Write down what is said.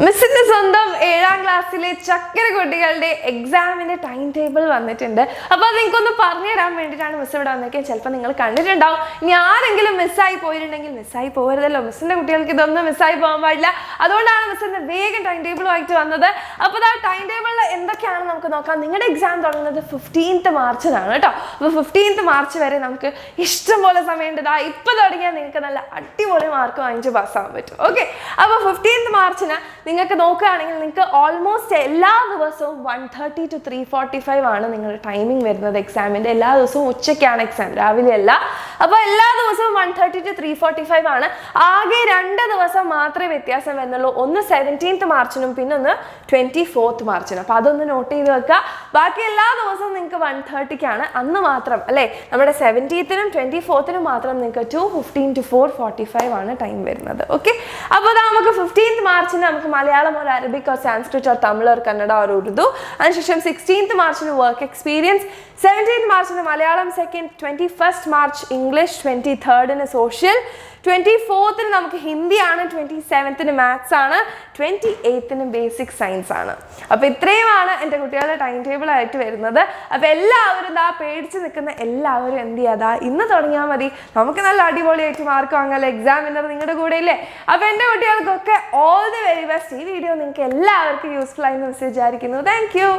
മിസ്സിന്റെ സ്വന്തം 7ാം ക്ലാസ്സിലെ ചക്കര കുട്ടികളുടെ എക്സാമിന്റെ ടൈം ടേബിൾ വന്നിട്ടുണ്ട്. അപ്പോൾ അത് നിങ്ങൾക്കൊന്ന് പറഞ്ഞു തരാൻ വേണ്ടിയിട്ടാണ് മിസ് ഇവിടെ വന്നേക്കാൻ. ചിലപ്പോൾ നിങ്ങൾ കണ്ടിട്ടുണ്ടാവും. ഇനി ആരെങ്കിലും മിസ്സായി പോയിട്ടുണ്ടെങ്കിൽ മിസ്സായി പോകരുതല്ലോ. മിസ്സിന്റെ കുട്ടികൾക്ക് ഇതൊന്നും മിസ്സായി പോകാൻ പാടില്ല. അതുകൊണ്ടാണ് മിസ്സിന്റെ വേഗം ടൈം ടേബിളുമായിട്ട് വന്നത്. അപ്പോൾ ആ ടൈം ടേബിളിൽ എന്തൊക്കെയാണെന്ന് നമുക്ക് നോക്കാം. നിങ്ങളുടെ എക്സാം തുടങ്ങുന്നത് 15th മാർച്ചിനാണ് കേട്ടോ. അപ്പോൾ 15th മാർച്ച് വരെ നമുക്ക് ഇഷ്ടംപോലെ സമയമുണ്ട്. ഇപ്പം തുടങ്ങിയാൽ നിങ്ങൾക്ക് നല്ല അടിപൊളി മാർക്ക് വാങ്ങിച്ച് പാസ്സാകാൻ പറ്റും. ഓക്കെ, അപ്പോൾ 15th മാർച്ചിന് നിങ്ങൾക്ക് നോക്കുകയാണെങ്കിൽ നിങ്ങൾക്ക് ഓൾമോസ്റ്റ് എല്ലാ ദിവസവും 1:30 to 3:45 ആണ് നിങ്ങളുടെ ടൈമിംഗ് വരുന്നത് എക്സാമിൻ്റെ. എല്ലാ ദിവസവും ഉച്ചയ്ക്കാണ് എക്സാം, രാവിലെ അല്ല. അപ്പോൾ എല്ലാ ദിവസവും 1:30 to 3:45 ആണ്. ആകെ 2 ദിവസം മാത്രമേ വ്യത്യാസം വരുന്നുള്ളൂ. ഒന്ന് 17th മാർച്ചിനും പിന്നെ ഒന്ന് 24th മാർച്ചിനും. അപ്പോൾ അതൊന്ന് നോട്ട് ചെയ്ത് വെക്കുക. ബാക്കി എല്ലാ ദിവസവും നിങ്ങൾക്ക് 1:30-ക്കാണ്. അന്ന് മാത്രം അല്ലേ, നമ്മുടെ 17th-നും 24th-നും മാത്രം നിങ്ങൾക്ക് 2:15 to 4:45 ആണ് ടൈം വരുന്നത്. ഓക്കെ, അപ്പോൾ നമുക്ക് 15th മാർച്ചിന് നമുക്ക് Malayalam or Arabic or Sanskrit or Tamil or Kannada or Urdu. അതിനുശേഷം 16th മാർച്ചിന് വർക്ക് എക്സ്പീരിയൻസ്, 17th മാർച്ചിന് Malayalam second, 21st March English, 23rd social, 24th നമുക്ക് ഹിന്ദിയാണ്, 27th മാത്സ് ആണ്, 28th ബേസിക് സയൻസ് ആണ്. അപ്പോൾ ഇത്രയുമാണ് എൻ്റെ കുട്ടികളുടെ ടൈം ടേബിൾ ആയിട്ട് വരുന്നത്. അപ്പോൾ എല്ലാവരും പേടിച്ച് നിൽക്കുന്ന എല്ലാവരും എന്ത് ചെയ്യാതാ ഇന്ന് തുടങ്ങിയാൽ മതി. നമുക്ക് നല്ല അടിപൊളിയായിട്ട് മാർക്ക് വാങ്ങാമല്ലോ. എക്സാം വിന്നർ നിങ്ങളുടെ കൂടെ ഇല്ലേ? അപ്പോൾ എൻ്റെ കുട്ടികൾക്കൊക്കെ ഓൾ ദി വെരി ബെസ്റ്റ്. ഈ വീഡിയോ നിങ്ങൾക്ക് എല്ലാവർക്കും യൂസ്ഫുൾ ആയി എന്ന് വിചാരിക്കുന്നു. Thank you.